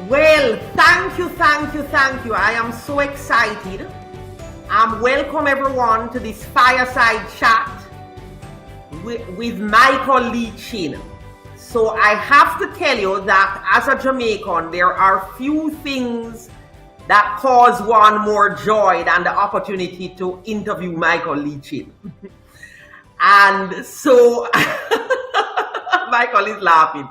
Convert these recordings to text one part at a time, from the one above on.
Well, thank you, thank you, thank you. I am so excited. Welcome everyone to this fireside chat with Michael Leachin. So I have to tell you that as a Jamaican, there are few things that cause one more joy than the opportunity to interview Michael Leachin. And so, Michael is laughing.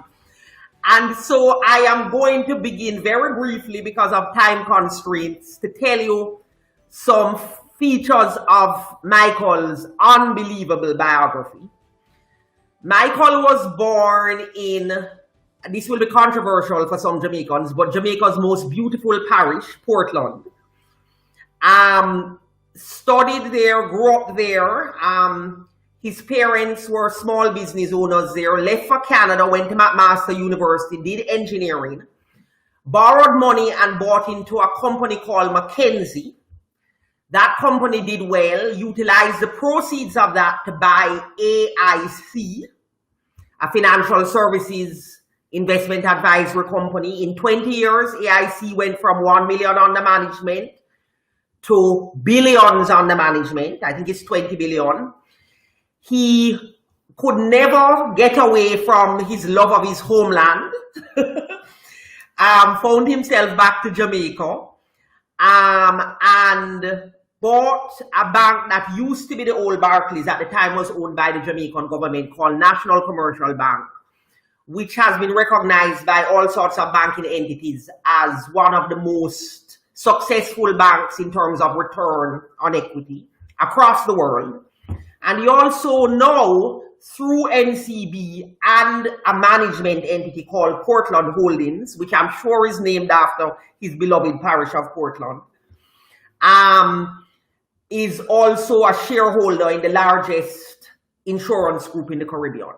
And so I am going to begin very briefly because of time constraints to tell you some features of Michael's unbelievable biography. Michael was born in, this will be controversial for some Jamaicans, but Jamaica's most beautiful parish, Portland. Studied there, grew up there. His parents were small business owners there, left for Canada, went to McMaster University, did engineering, borrowed money and bought into a company called Mackenzie. That company did well, utilized the proceeds of that to buy AIC, a financial services investment advisory company. In 20 years, AIC went from 1 million under management to billions under management. I think it's 20 billion. He could never get away from his love of his homeland. Found himself back to Jamaica, and bought a bank that used to be the old Barclays, at the time was owned by the Jamaican government, called National Commercial Bank, which has been recognized by all sorts of banking entities as one of the most successful banks in terms of return on equity across the world. And you also know through NCB and a management entity called Portland Holdings, which I'm sure is named after his beloved parish of Portland, is also a shareholder in the largest insurance group in the Caribbean.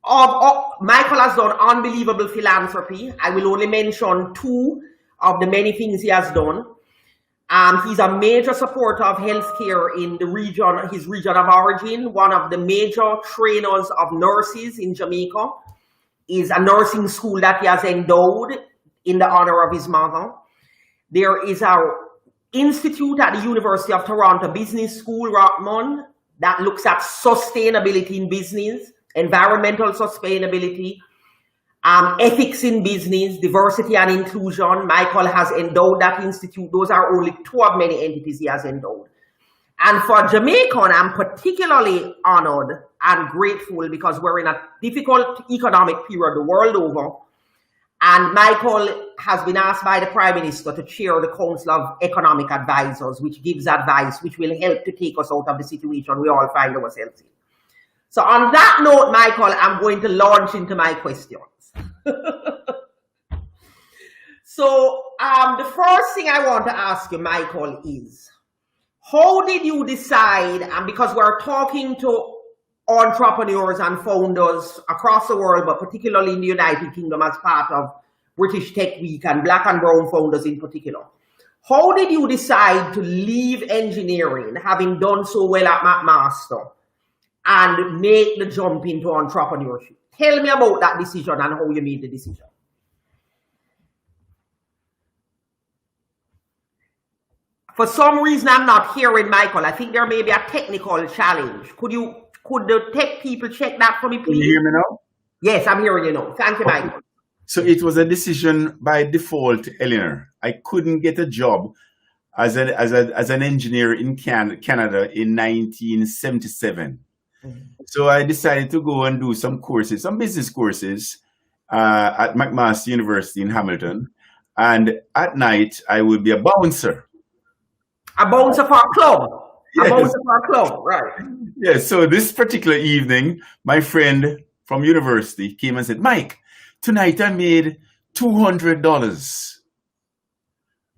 Michael has done unbelievable philanthropy. I will only mention two of the many things he has done. He's a major supporter of healthcare in the region, his region of origin. One of the major trainers of nurses in Jamaica is a nursing school that he has endowed in the honor of his mother. There is an institute at the University of Toronto Business School, Rockmond, that looks at sustainability in business, environmental sustainability, ethics in business, diversity and inclusion. Michael has endowed that institute. Those are only two of many entities he has endowed. And for Jamaican, I'm particularly honored and grateful because we're in a difficult economic period the world over. And Michael has been asked by the Prime Minister to chair the Council of Economic Advisors, which gives advice which will help to take us out of the situation we all find ourselves in. So on that note, Michael, I'm going to launch into my questions. So the first thing I want to ask you, Michael, is how did you decide, and because we're talking to entrepreneurs and founders across the world, but particularly in the United Kingdom as part of British Tech Week and Black and Brown founders in particular, how did you decide to leave engineering, having done so well at McMaster, and make the jump into entrepreneurship? Tell me about that decision and how you made the decision. For some reason, I'm not hearing Michael. I think there may be a technical challenge. Could the tech people check that for me, please? Can you hear me now? Yes, I'm hearing you now. Thank you, Michael. So it was a decision by default, Eleanor. I couldn't get a job as an engineer in Canada in 1977. So I decided to go and do some courses, some business courses at McMaster University in Hamilton. And at night, I would be a bouncer. A bouncer for a club? Yes. A bouncer for a club, right. Yes, so this particular evening, my friend from university came and said, Mike, tonight I made $200.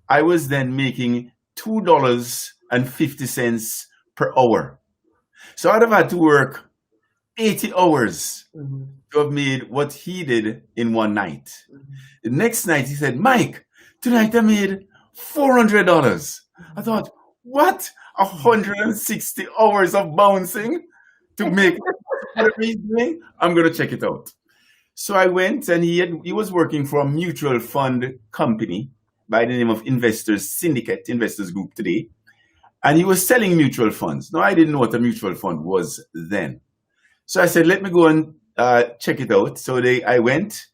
I was then making $2.50 per hour. So I'd have had to work 80 hours to have made what he did in one night. The next night he said, Mike, tonight I made $400. I thought, what? 160 hours of bouncing to make what are we doing? I'm going to check it out. So I went, and he was working for a mutual fund company by the name of Investors Syndicate, Investors Group today. And he was selling mutual funds. Now, I didn't know what a mutual fund was then. So I said, let me go and check it out. So I went,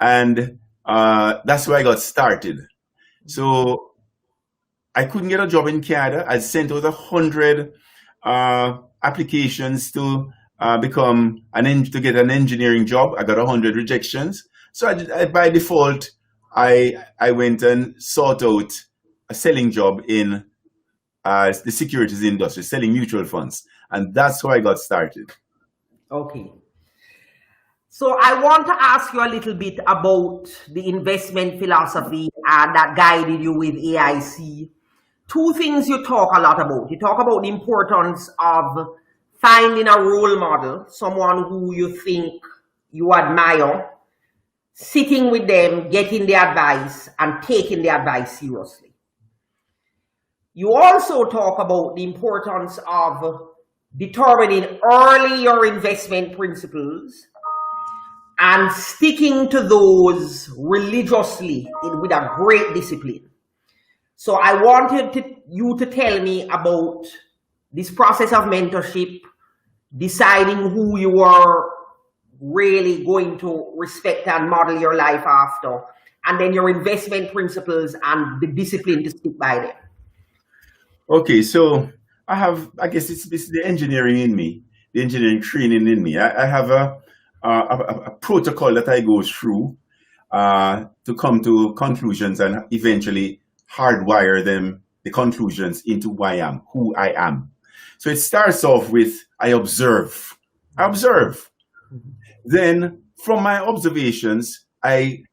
and that's where I got started. So I couldn't get a job in Canada. I sent out 100 applications to to get an engineering job. I got 100 rejections. So by default, I went and sought out a selling job in the securities industry, selling mutual funds. And that's how I got started. Okay. So I want to ask you a little bit about the investment philosophy that guided you with AIC. Two things you talk a lot about. You talk about the importance of finding a role model, someone who you think you admire, sitting with them, getting the advice, and taking the advice seriously. You also talk about the importance of determining early your investment principles and sticking to those religiously with a great discipline. So I wanted you to tell me about this process of mentorship, deciding who you are really going to respect and model your life after, and then your investment principles and the discipline to stick by them. Okay, so I guess it's the engineering in me, the engineering training in me. I have a protocol that I go through to come to conclusions and eventually hardwire the conclusions into who I am. So it starts off with I observe. Then from my observations, I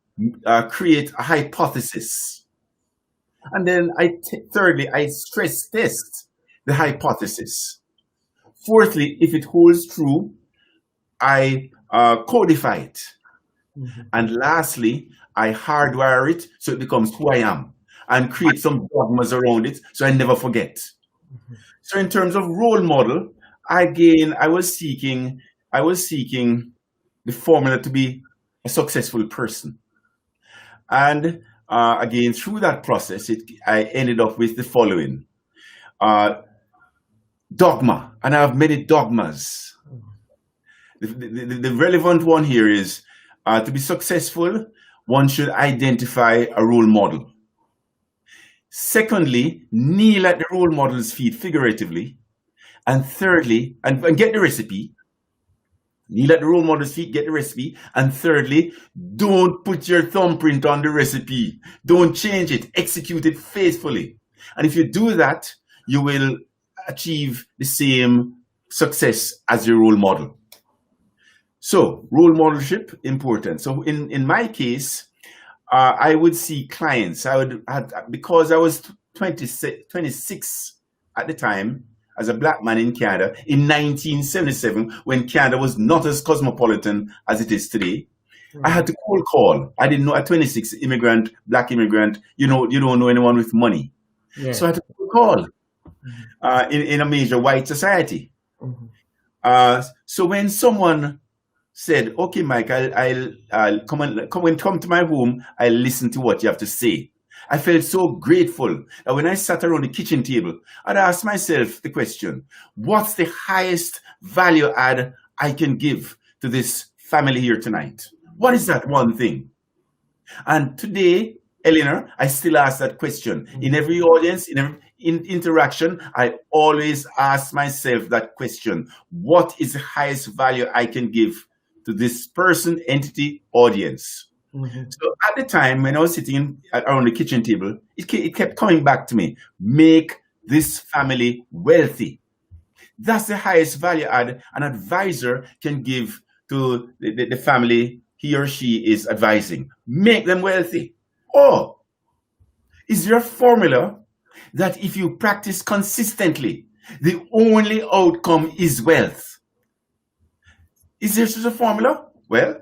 create a hypothesis. And then thirdly, I stress test the hypothesis. Fourthly, if it holds true, I codify it. And lastly, I hardwire it so it becomes who I am and create some dogmas around it so I never forget. So in terms of role model, again, I was seeking the formula to be a successful person. And again, through that process, I ended up with the following. Dogma, and I have many dogmas. The relevant one here is to be successful, one should identify a role model. Secondly, kneel at the role model's feet figuratively. And thirdly, and get the recipe. Kneel at the role model's feet, get the recipe. And thirdly, don't put your thumbprint on the recipe. Don't change it. Execute it faithfully. And if you do that, you will achieve the same success as your role model. So role modelship, important. So in my case, I would see clients. Because I was 26 at the time as a black man in Canada in 1977, when Canada was not as cosmopolitan as it is today. I had to cold call. I didn't know at 26, black immigrant, you don't know anyone with money. Yeah. So I had to cold call in a major white society. So when someone said, okay, Mike, I'll come to my home, I'll listen to what you have to say. I felt so grateful that when I sat around the kitchen table, I'd ask myself the question, what's the highest value add I can give to this family here tonight? What is that one thing? And today, Eleanor, I still ask that question. In every audience, in interaction, I always ask myself that question. What is the highest value I can give to this person, entity, audience? So at the time when I was sitting around the kitchen table, it kept coming back to me. Make this family wealthy. That's the highest value add an advisor can give to the family he or she is advising. Make them wealthy. Or is there a formula that if you practice consistently, the only outcome is wealth? Is there such a formula? Well,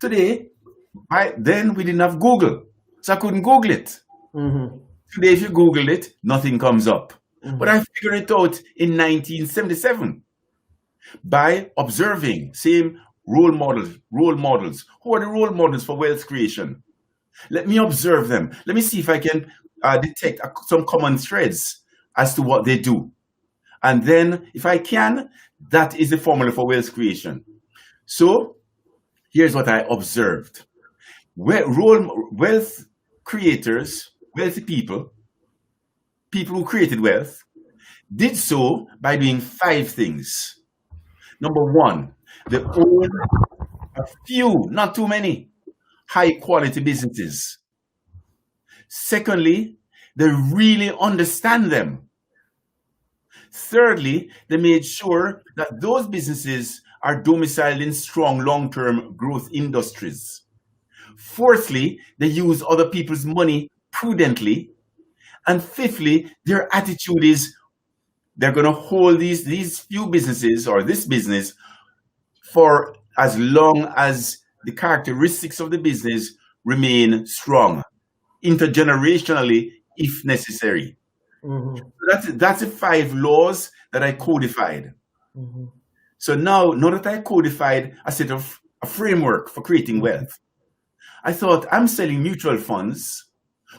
today, then we didn't have Google, so I couldn't Google it. Today, if you Google it, nothing comes up. But I figured it out in 1977 by observing, same Role models. Role models. Who are the role models for wealth creation? Let me observe them. Let me see if I can detect some common threads as to what they do. And then, if I can, that is the formula for wealth creation. So, here's what I observed. Wealth creators, wealthy people who created wealth, did so by doing 5 things. Number 1, they own a few, not too many, high quality businesses. Secondly, they really understand them. Thirdly, they made sure that those businesses are domiciled in strong long-term growth industries. Fourthly, they use other people's money prudently. And fifthly, their attitude is they're going to hold these few businesses or this business for as long as the characteristics of the business remain strong, intergenerationally, if necessary. Mm-hmm. So that's the 5 laws that I codified. Mm-hmm. So now that I codified a set of a framework for creating wealth, I thought, I'm selling mutual funds.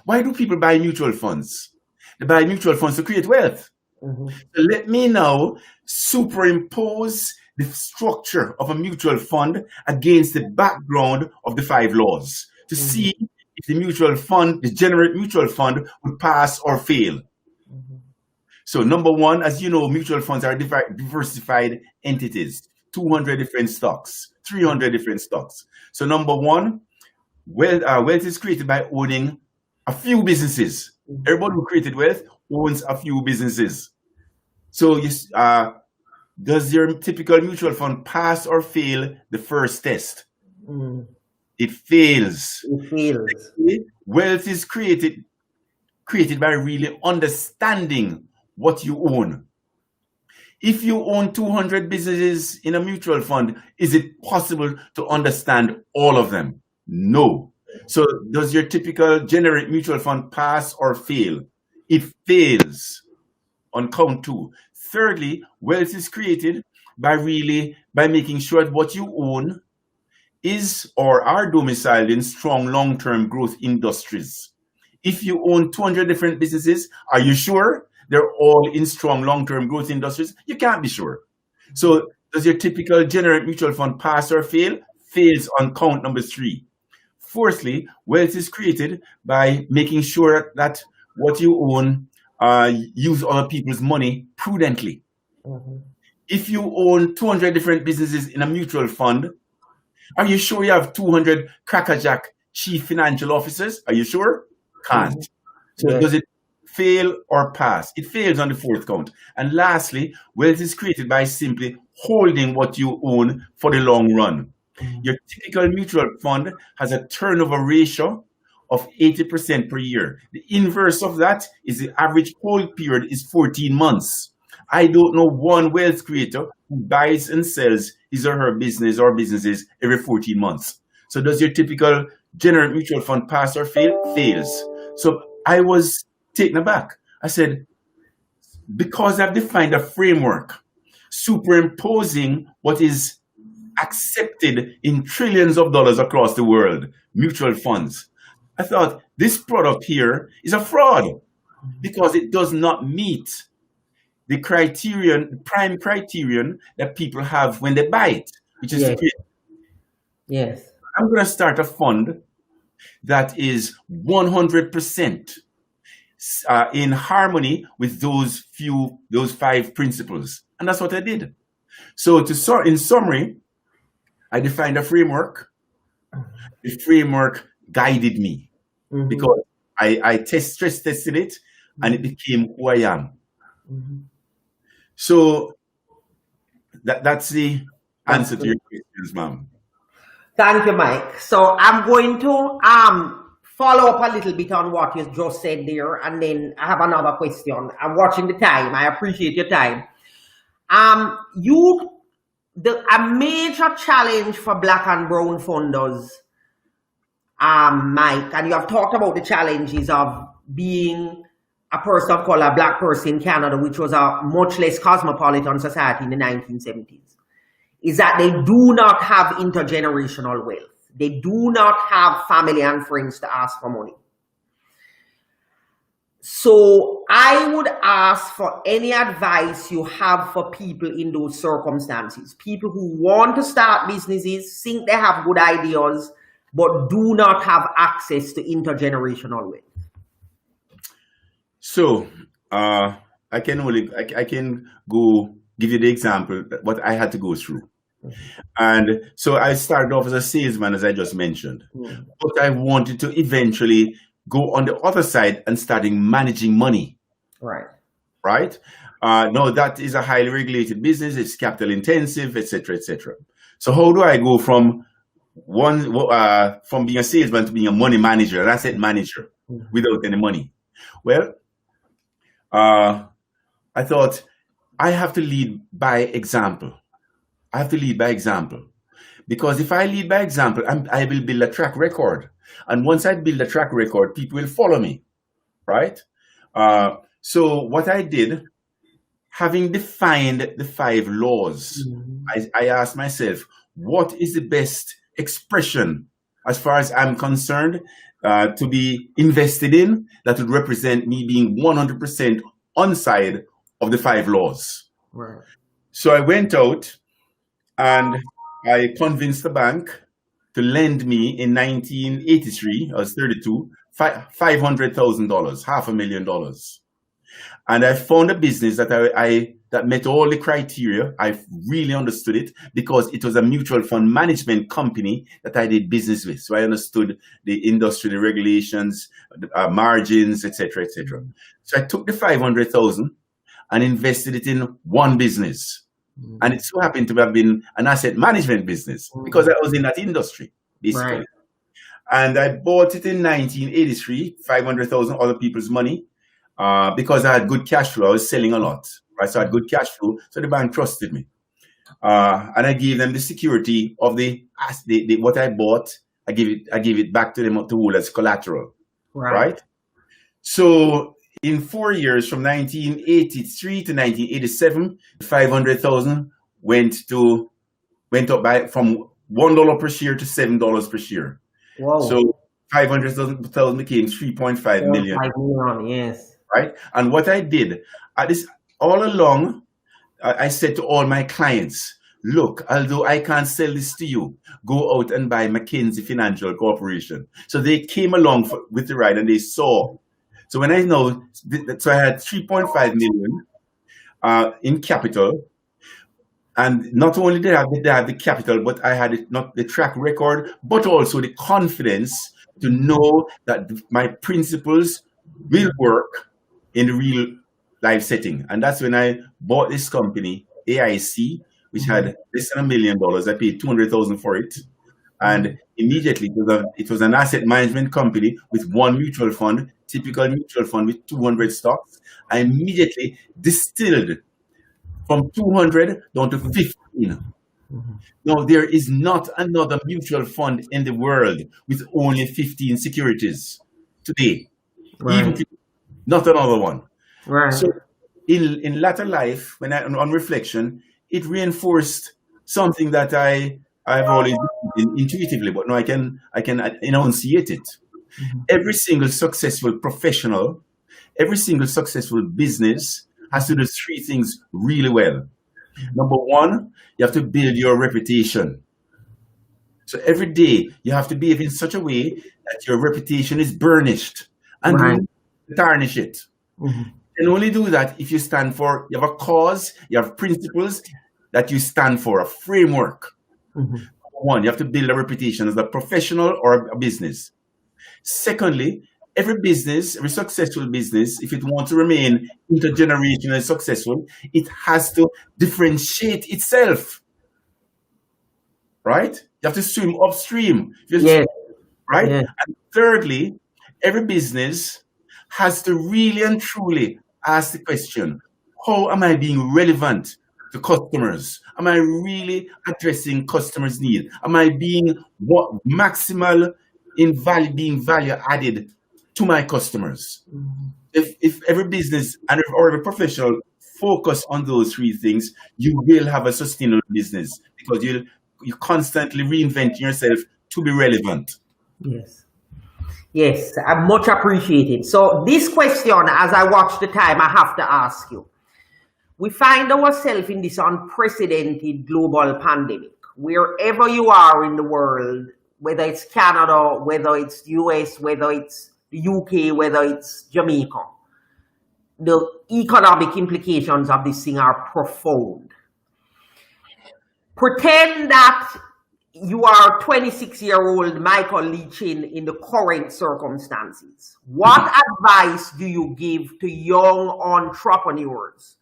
Why do people buy mutual funds? They buy mutual funds to create wealth. Mm-hmm. So let me now superimpose the structure of a mutual fund against the background of the 5 laws to see if the mutual fund, the generate mutual fund, would pass or fail. Mm-hmm. So number 1, as you know, mutual funds are diversified entities, 200 different stocks, 300 different stocks. So number 1, wealth is created by owning a few businesses. Mm-hmm. Everybody who created wealth owns a few businesses. So does your typical mutual fund pass or fail the first test? Mm. It fails. It fails. Wealth is created by really understanding what you own. If you own 200 businesses in a mutual fund, is it possible to understand all of them? No. So does your typical generic mutual fund pass or fail? It fails on count 2. Thirdly, wealth is created by making sure that what you own is or are domiciled in strong long-term growth industries. If you own 200 different businesses, are you sure they're all in strong long-term growth industries? You can't be sure. So does your typical generic mutual fund pass or fail? Fails on count number 3. Fourthly, wealth is created by making sure that what you own use other people's money prudently. Mm-hmm. If you own 200 different businesses in a mutual fund, are you sure you have 200 crackerjack chief financial officers? Are you sure? Can't. Mm-hmm. So does it fail or pass? It fails on the 4th count. And lastly, wealth is created by simply holding what you own for the long run. Mm-hmm. Your typical mutual fund has a turnover ratio of 80% per year. The inverse of that is the average hold period is 14 months. I don't know one wealth creator who buys and sells his or her business or businesses every 14 months. So does your typical general mutual fund pass or fail? Fails. So I was taken aback. I said, because I've defined a framework, superimposing what is accepted in trillions of dollars across the world, mutual funds, I thought this product here is a fraud because it does not meet the prime criterion that people have when they buy it, which is to create. Yes. I'm going to start a fund that is 100% in harmony with those 5 principles. And that's what I did. So in summary, I defined a framework. The framework guided me because I stress tested it and it became who I am. Mm-hmm. So that's the answer to your questions, ma'am. Thank you, Mike. So I'm going to follow up a little bit on what you just said there, and then I have another question. I'm watching the time. I appreciate your time. A major challenge for Black and brown funders, Mike, and you have talked about the challenges of being a person of color, Black person in Canada, which was a much less cosmopolitan society in the 1970s, is that they do not have intergenerational wealth. They do not have family and friends to ask for money. So I would ask for any advice you have for people in those circumstances. People who want to start businesses, think they have good ideas, but do not have access to intergenerational wealth. So I can go give you the example that what I had to go through. And so I started off as a salesman, as I just mentioned, but I wanted to eventually go on the other side and starting managing money. Right. No, that is a highly regulated business. It's capital intensive, etc., etc. So how do I go from being a salesman to being a money manager, an asset manager, without any money? Well, I thought I have to lead by example. Because if I lead by example, I will build a track record. And once I build a track record, people will follow me, right? So what I did, having defined the 5 laws, I asked myself, what is the best expression, as far as I'm concerned, to be invested in that would represent me being 100% on side of the 5 laws? Right. So I went out and I convinced the bank to lend me in 1983, I was 32, $500,000, $500,000. And I found a business that that met all the criteria. I really understood it because it was a mutual fund management company that I did business with. So I understood the industry, the regulations, margins, etc., etc. So I took the 500,000 and invested it in one business. And it so happened to have been an asset management business because I was in that industry, basically. Right. And I bought it in 1983, 500,000 other people's money, because I had good cash flow. I was selling a lot, right? So I had good cash flow. So the bank trusted me. And I gave them the security of what I bought. I gave it back to them to hold as collateral, right? So in 4 years, from 1983 to 1987, 500,000 went up from $1 per share to $7 per share. Whoa. So 500,000 became 3.5 million. 5 million, yes. Right. And what I did all along, I said to all my clients, look, although I can't sell this to you, go out and buy McKinsey Financial Corporation. So they came along with the ride and they saw. So when I know, so I had 3.5 million in capital. And not only did I have the capital, but I had not the track record, but also the confidence to know that my principles will work in the real life setting. And that's when I bought this company, AIC, which had less than $1 million. I paid $200,000 for it. And immediately it was an asset management company with one mutual fund, typical mutual fund with 200 stocks. I immediately distilled from 200 down to 15. Now, there is not another mutual fund in the world with only 15 securities today. Even not another one. So in latter life, on reflection, it reinforced something that I've always done intuitively, but now I can enunciate it. Every single successful professional, every single successful business has to do 3 things really well. Number 1, you have to build your reputation. So every day you have to behave in such a way that your reputation is burnished and tarnish it. You can only do that if you you have a cause, you have principles that you stand for, a framework. Number 1, you have to build a reputation as a professional or a business. Secondly, every successful business, if it wants to remain intergenerationally successful, it has to differentiate itself. Right? You have to swim upstream. Right? Yeah. And thirdly, every business has to really and truly ask the question, how am I being relevant to customers? Am I really addressing customers' need? Am I being maximal in being value added to my customers? If every business or every professional focus on those 3 things, you will have a sustainable business because you constantly reinvent yourself to be relevant. Yes. Yes, I'm much appreciated. So this question, as I watch the time, I have to ask you. We find ourselves in this unprecedented global pandemic. Wherever you are in the world, whether it's Canada, whether it's the US, whether it's the UK, whether it's Jamaica, the economic implications of this thing are profound. Pretend that you are 26-year-old Michael Leachin in the current circumstances. What advice do you give to young entrepreneurs?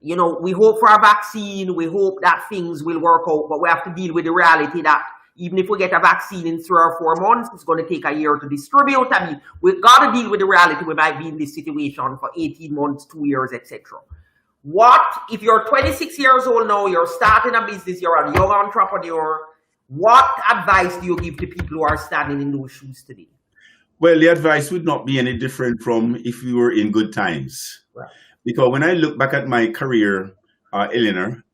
You know, we hope for a vaccine, we hope that things will work out, but we have to deal with the reality that even if we get a vaccine in 3 or 4 months, it's going to take a year to distribute. I mean, we've got to deal with the reality we might be in this situation for 18 months, 2 years, etc. What, if you're 26 years old now, you're starting a business, you're a young entrepreneur, what advice do you give to people who are standing in those shoes today? Well, the advice would not be any different from if we were in good times. Right. Because when I look back at my career, Eleanor,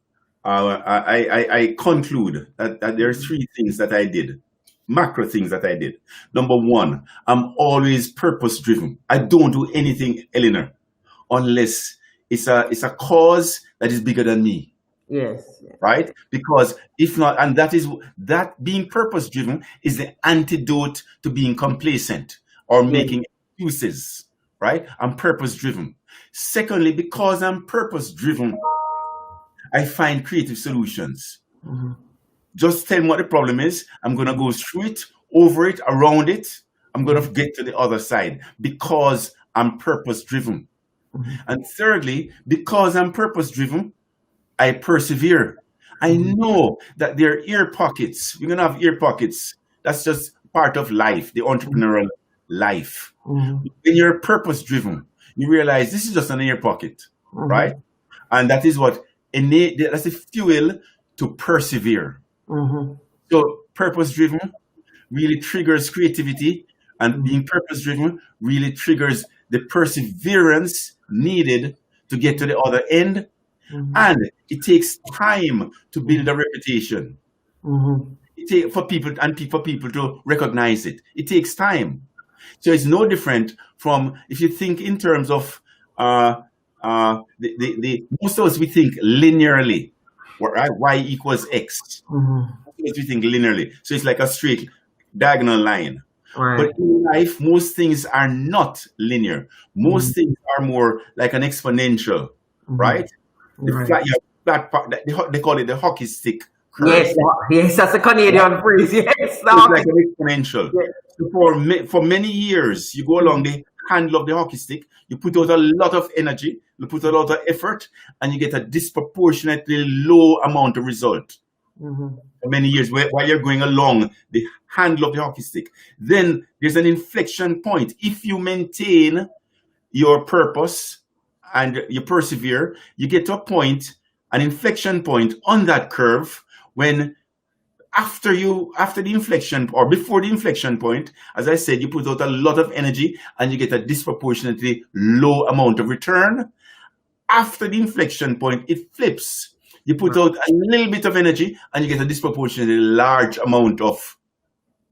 I conclude that there are 3 things that I did, macro things that I did. Number 1, I'm always purpose driven. I don't do anything, Eleanor, unless it's a cause that is bigger than me. Yes. Right? Because if not, and that being purpose driven is the antidote to being complacent or making excuses. Right? I'm purpose driven. Secondly, because I'm purpose driven, I find creative solutions. Mm-hmm. Just tell me what the problem is. I'm going to go through it, over it, around it. I'm going to get to the other side because I'm purpose driven. Mm-hmm. And thirdly, because I'm purpose driven, I persevere. I know that there are air pockets. We're going to have air pockets. That's just part of life, the entrepreneurial life. Mm-hmm. When you're purpose driven, you realize this is just an air pocket, right? And that is what that's the fuel to persevere. So purpose driven really triggers creativity, and being purpose driven really triggers the perseverance needed to get to the other end. And it takes time to build a reputation. It takes for people to recognize it. It takes time. So it's no different from if you think in terms of most of us, we think linearly, right? Y equals X. We think linearly. So it's like a straight diagonal line. Right. But in life, most things are not linear. Most things are more like an exponential, right? Flat part, they call it the hockey stick curve. Yes, that's a Canadian phrase. Yes, it's like an exponential. Yes. So for many years, you go along the handle of the hockey stick, you put out a lot of energy, you put a lot of effort, and you get a disproportionately low amount of result. For many years, while you're going along the handle of the hockey stick. Then there's an inflection point. If you maintain your purpose and you persevere, you get to a point, an inflection point on that curve when after the inflection or before the inflection point, as I said, you put out a lot of energy and you get a disproportionately low amount of return. After the inflection point, it flips. You put out a little bit of energy and you get a disproportionately large amount of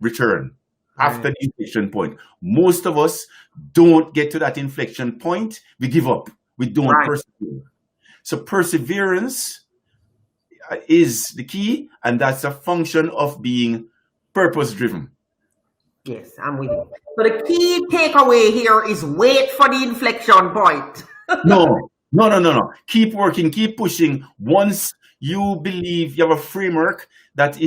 return after the inflection point. Most of us don't get to that inflection point. We give up. We don't persevere. So perseverance is the key, and that's a function of being purpose-driven. Yes, I'm with you. So the key takeaway here is wait for the inflection point. No. Keep working, keep pushing. Once you believe you have a framework that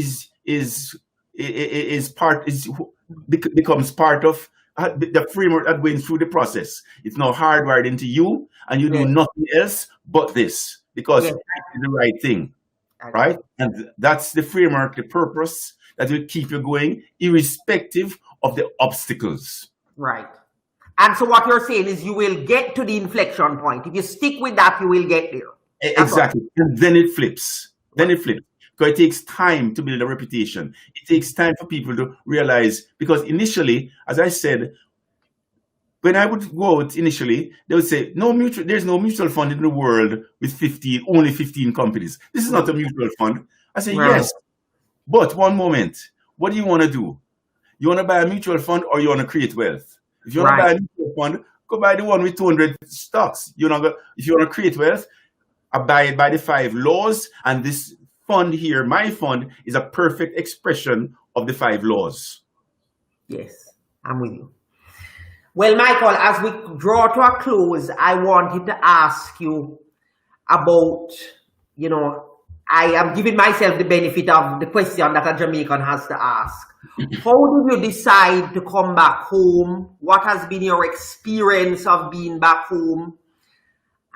becomes part of the framework that went through the process. It's now hardwired into you, and you do nothing else but this because it's the right thing, right? And that's the framework, the purpose that will keep you going, irrespective of the obstacles. Right. And so what you're saying is you will get to the inflection point. If you stick with that, you will get there. Exactly. And then it flips. Because it takes time to build a reputation. It takes time for people to realize, because initially, as I said, when I would go out initially, they would say, there's no mutual fund in the world with only 15 companies. This is not a mutual fund. I say, Right. yes, but one moment, what do you want to do? You want to buy a mutual fund or you want to create wealth? If you want to buy a mutual fund, go buy the one with 200 stocks. If you want to create wealth, abide by the 5 laws. And this fund here, my fund, is a perfect expression of the 5 laws. Yes, I'm with you. Well, Michael, as we draw to a close, I wanted to ask you about, I am giving myself the benefit of the question that a Jamaican has to ask. How did you decide to come back home? What has been your experience of being back home?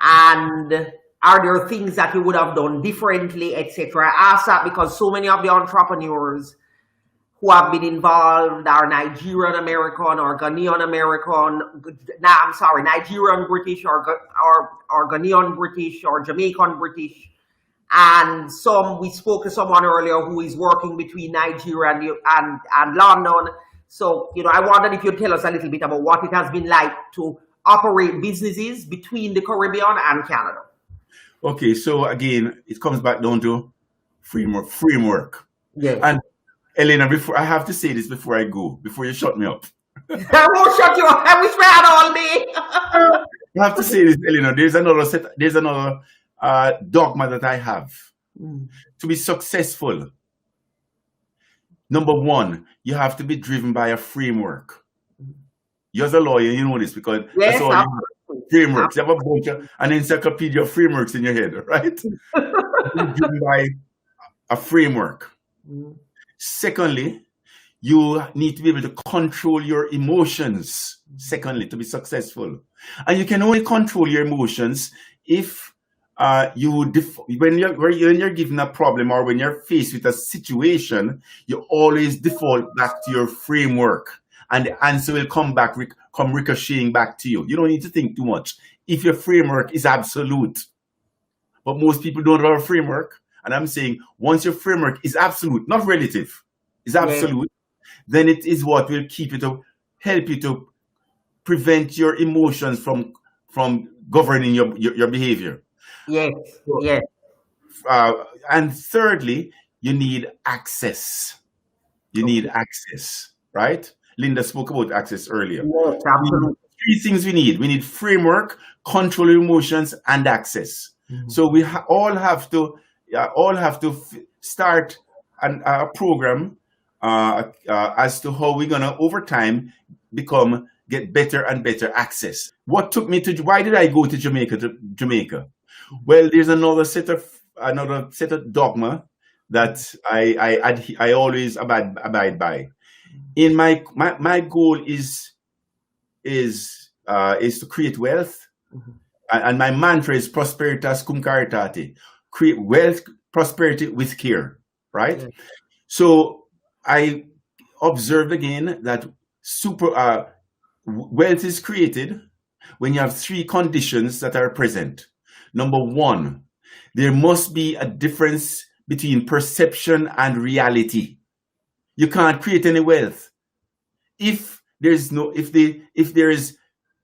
And are there things that you would have done differently, etc.? I ask that because so many of the entrepreneurs who have been involved are Nigerian American or Ghanaian American. Nigerian British or Ghanaian British or Jamaican British. And we spoke to someone earlier who is working between Nigeria and London. So, I wondered if you'd tell us a little bit about what it has been like to operate businesses between the Caribbean and Canada. Okay, so again, it comes back down to framework. Yes. And Elena, I have to say this before I go, before you shut me up. I won't shut you up. I wish we had all day. I have to say this, Elena. There's another dogma that I have. To be successful, number one, you have to be driven by a framework. You as a lawyer, you know this because that's all you have. Frameworks. You have a bunch of an encyclopedia of frameworks in your head, right? Driven by a framework. Secondly, you need to be able to control your emotions. Secondly, to be successful. And you can only control your emotions if when you're given a problem or when you're faced with a situation, you always default back to your framework. And the answer will come ricocheting back to you. You don't need to think too much if your framework is absolute. But most people don't have a framework. And I'm saying once your framework is absolute, not relative, is absolute, then it is what will help you to prevent your emotions from governing your behavior. Yes, yes. And thirdly, you need access. You need access, right? Linda spoke about access earlier. Yes, absolutely. 3 things we need. We need framework, control emotions, and access. So we all have to start a program as to how we're gonna over time get better and better access. Why did I go to Jamaica? Well, there's another set of dogma that I always abide by. In my goal is to create wealth, and my mantra is prosperitas cum caritate. Create wealth, prosperity with care, right? Yeah. So I observed again that wealth is created when you have 3 conditions that are present. Number 1, there must be a difference between perception and reality. You can't create any wealth if there is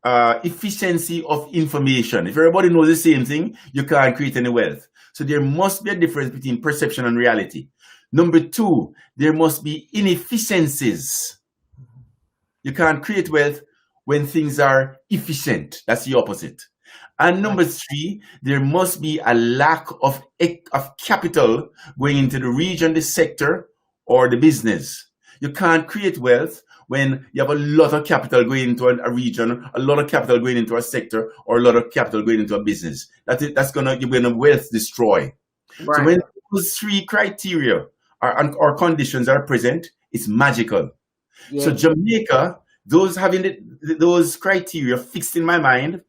efficiency of information. If everybody knows the same thing, you can't create any wealth. So there must be a difference between perception and reality. Number 2, there must be inefficiencies. You can't create wealth when things are efficient. That's the opposite. And number 3, there must be a lack of capital going into the region, the sector, or the business. You can't create wealth when you have a lot of capital going into a region, a lot of capital going into a sector, or a lot of capital going into a business. You're gonna wealth destroy. Right. So when those 3 criteria or conditions are present, it's magical. Yeah. So Jamaica, those having those criteria fixed in my mind,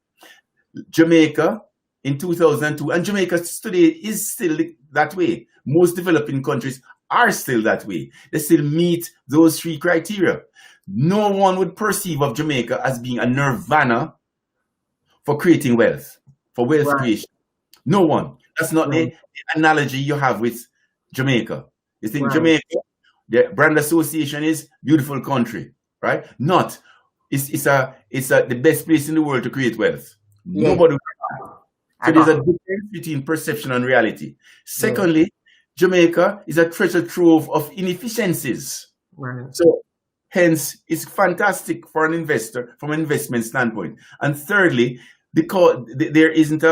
Jamaica in 2002, and Jamaica today is still that way. Most developing countries are still that way. They still meet those 3 criteria. No one would perceive of Jamaica as being a nirvana for creating wealth, for wealth creation. No one. That's not the analogy you have with Jamaica. You think Jamaica, the brand association is beautiful country, right? Not. It's the best place in the world to create wealth. Nobody. So there's a difference between perception and reality. Secondly, Jamaica is a treasure trove of inefficiencies. Right. So hence, it's fantastic for an investor from an investment standpoint. And thirdly, because there isn't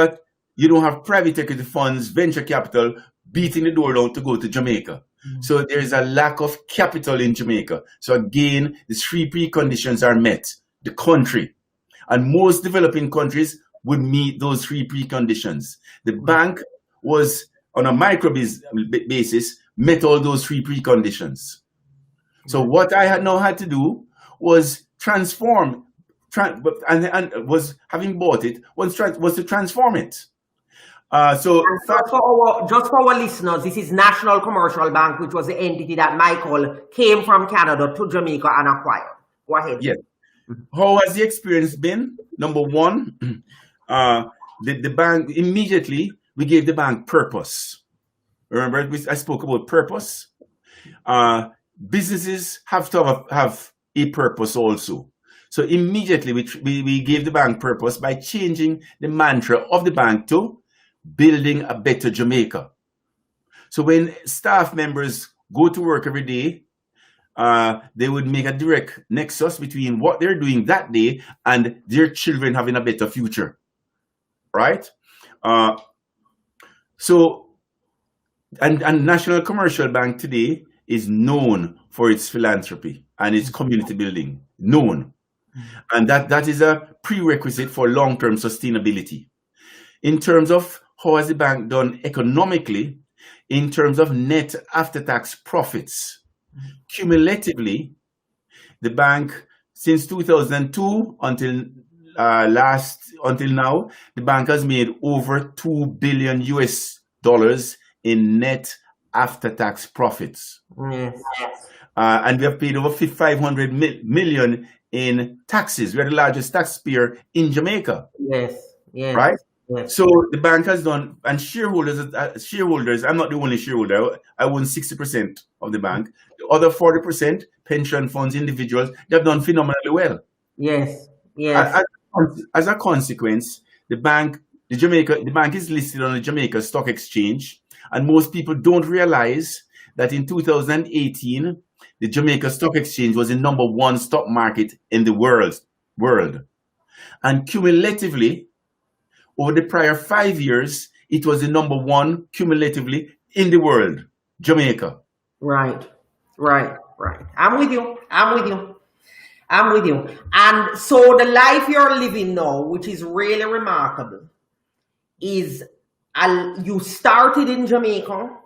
you don't have private equity funds, venture capital beating the door down to go to Jamaica. So there is a lack of capital in Jamaica. So again, the three preconditions are met. The country, and most developing countries would meet those three preconditions. The bank was on a micro basis, met all those three preconditions. So what I had to do was transform, and was having bought it was to transform it. Just for our listeners, this is National Commercial Bank, which was the entity that Michael came from Canada to Jamaica and acquired. Go ahead. Yes. How has the experience been? Number one, the bank, immediately we gave the bank purpose. Remember, I spoke about purpose. Businesses have to have a purpose also. So immediately we gave the bank purpose by changing the mantra of the bank to building a better Jamaica. So when staff members go to work every day, they would make a direct nexus between what they're doing that day and their children having a better future, right? And National Commercial Bank today is known for its philanthropy and its community building, known. And that is a prerequisite for long-term sustainability. In terms of how has the bank done economically, in terms of net after-tax profits, cumulatively, the bank since 2002 until now, the bank has made over $2 billion in net after-tax profits. Yes. And we have paid over 500 million in taxes. We're the largest taxpayer in Jamaica. Yes. Right? Yes. So the bank has done, and shareholders, I'm not the only shareholder. I own 60% of the bank. The other 40%, pension funds, individuals, they have done phenomenally well. Yes. As a consequence, the bank is listed on the Jamaica Stock Exchange, and most people don't realize that in 2018, the Jamaica Stock Exchange was the #1 stock market in the world. And cumulatively, over the prior 5 years, it was the #1 cumulatively in the world, Jamaica. Right. I'm with you. And so the life you're living now, which is really remarkable, is you started in Jamaica,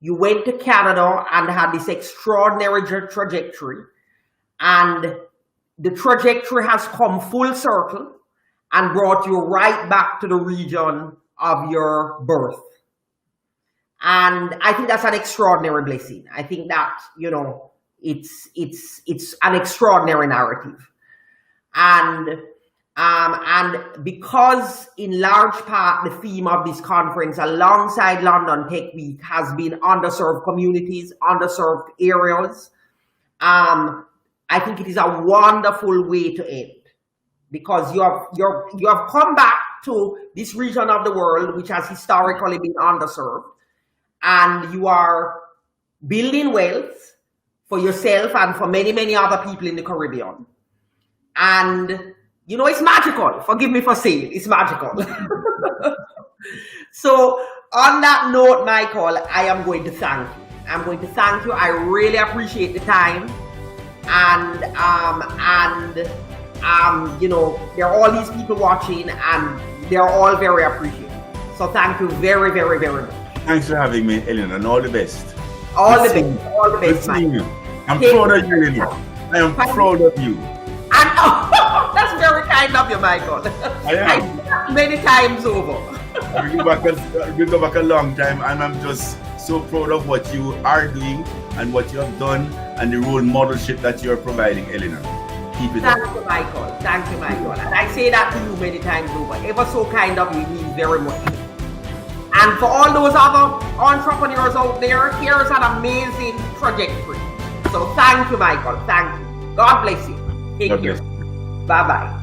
you went to Canada and had this extraordinary trajectory, and the trajectory has come full circle and brought you right back to the region of your birth. And I think that's an extraordinary blessing. I think that, it's an extraordinary narrative. And because in large part the theme of this conference alongside London Tech Week has been underserved communities, underserved areas, I think it is a wonderful way to end, because you have come back to this region of the world which has historically been underserved, and you are building wealth for yourself and for many, many other people in the Caribbean. And it's magical. Forgive me for saying it's magical. So on that note, Michael, I am going to thank you. I really appreciate the time. And there are all these people watching, and they're all very appreciative. So thank you very, very, very much. Thanks for having me, Eleanor, and all the best. All the best, Michael. I'm proud of you, Eleanor. I am proud of you. And that's very kind of you, Michael. I am. Many times over. We go back a long time, and I'm just so proud of what you are doing and what you have done and the role modelship that you are providing, Eleanor. Keep it up. Thank you, Michael. And I say that to you many times over. Ever so kind of you, means very much. And for all those other entrepreneurs out there, here's an amazing trajectory. So thank you, Michael. Thank you. God bless you. Take care. Bye-bye.